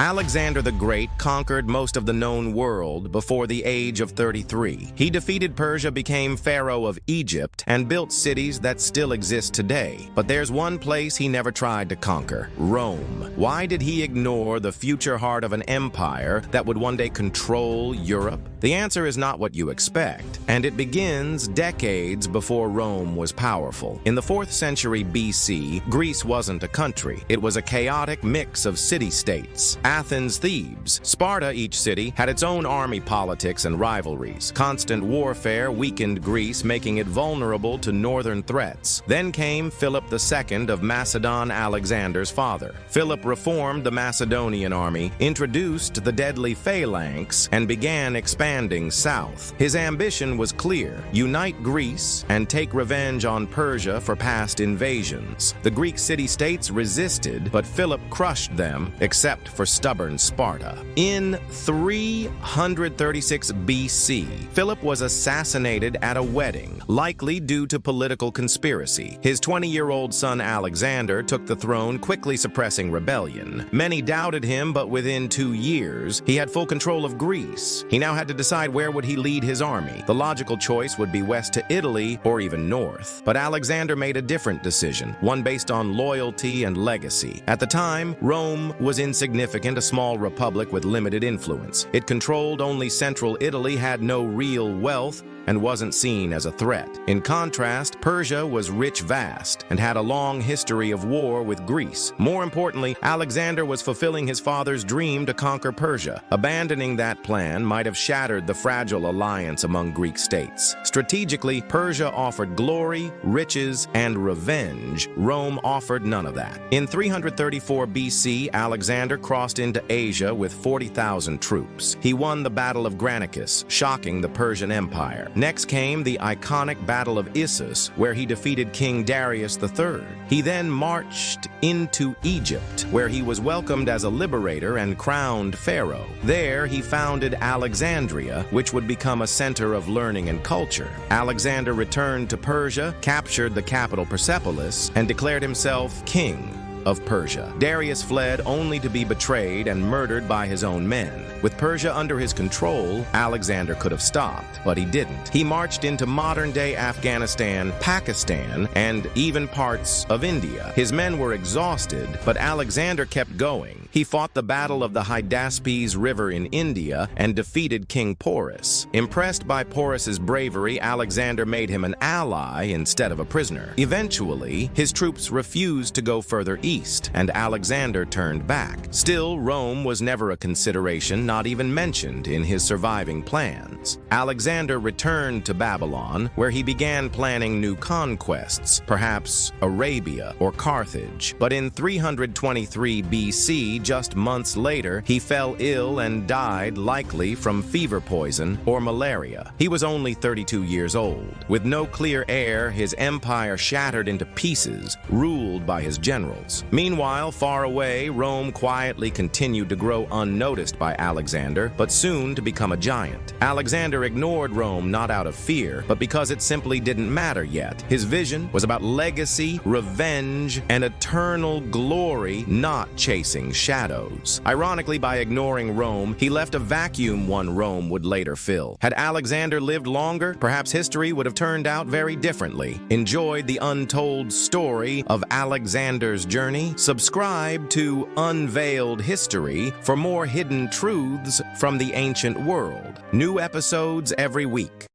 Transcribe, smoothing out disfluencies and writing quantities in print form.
Alexander the Great conquered most of the known world before the age of 33. He defeated Persia, became pharaoh of Egypt, and built cities that still exist today. But there's one place he never tried to conquer: Rome. Why did he ignore the future heart of an empire that would one day control Europe? The answer is not what you expect, and it begins decades before Rome was powerful. In the 4th century BC, Greece wasn't a country. It was a chaotic mix of city-states. Athens, Thebes, Sparta, each city had its own army politics and rivalries. Constant warfare weakened Greece, making it vulnerable to northern threats. Then came Philip II of Macedon, Alexander's father. Philip reformed the Macedonian army, introduced the deadly phalanx, and began expanding south. His ambition was clear: unite Greece and take revenge on Persia for past invasions. The Greek city-states resisted, but Philip crushed them, except for stubborn Sparta. In 336 BC, Philip was assassinated at a wedding, likely due to political conspiracy. His 20-year-old son Alexander took the throne, quickly suppressing rebellion. Many doubted him, but within 2 years, he had full control of Greece. He now had to decide where would he lead his army. The logical choice would be west to Italy or even north. But Alexander made a different decision, one based on loyalty and legacy. At the time, Rome was insignificant, a small republic with limited influence. It controlled only central Italy, had no real wealth, and wasn't seen as a threat. In contrast, Persia was rich, vast, and had a long history of war with Greece. More importantly, Alexander was fulfilling his father's dream to conquer Persia. Abandoning that plan might have shattered the fragile alliance among Greek states. Strategically, Persia offered glory, riches, and revenge. Rome offered none of that. In 334 BC, Alexander crossed into Asia with 40,000 troops. He won the Battle of Granicus, shocking the Persian Empire. Next came the iconic Battle of Issus, where he defeated King Darius III. He then marched into Egypt, where he was welcomed as a liberator and crowned pharaoh. There, he founded Alexandria, which would become a center of learning and culture. Alexander returned to Persia, captured the capital Persepolis, and declared himself king of Persia. Darius fled only to be betrayed and murdered by his own men. With Persia under his control, Alexander could have stopped, but he didn't. He marched into modern-day Afghanistan, Pakistan, and even parts of India. His men were exhausted, but Alexander kept going. He fought the Battle of the Hydaspes River in India and defeated King Porus. Impressed by Porus's bravery, Alexander made him an ally instead of a prisoner. Eventually, his troops refused to go further east, and Alexander turned back. Still, Rome was never a consideration, not even mentioned in his surviving plans. Alexander returned to Babylon, where he began planning new conquests, perhaps Arabia or Carthage. But in 323 BC, just months later, he fell ill and died, likely from fever poison or malaria. He was only 32 years old. With no clear heir, his empire shattered into pieces, ruled by his generals. Meanwhile, far away, Rome quietly continued to grow unnoticed by Alexander, but soon to become a giant. Alexander ignored Rome not out of fear, but because it simply didn't matter yet. His vision was about legacy, revenge, and eternal glory, not chasing shadows. Ironically, by ignoring Rome, he left a vacuum one Rome would later fill. Had Alexander lived longer, perhaps history would have turned out very differently. Enjoyed the untold story of Alexander's journey? Subscribe to Unveiled History for more hidden truths from the ancient world. New episodes every week.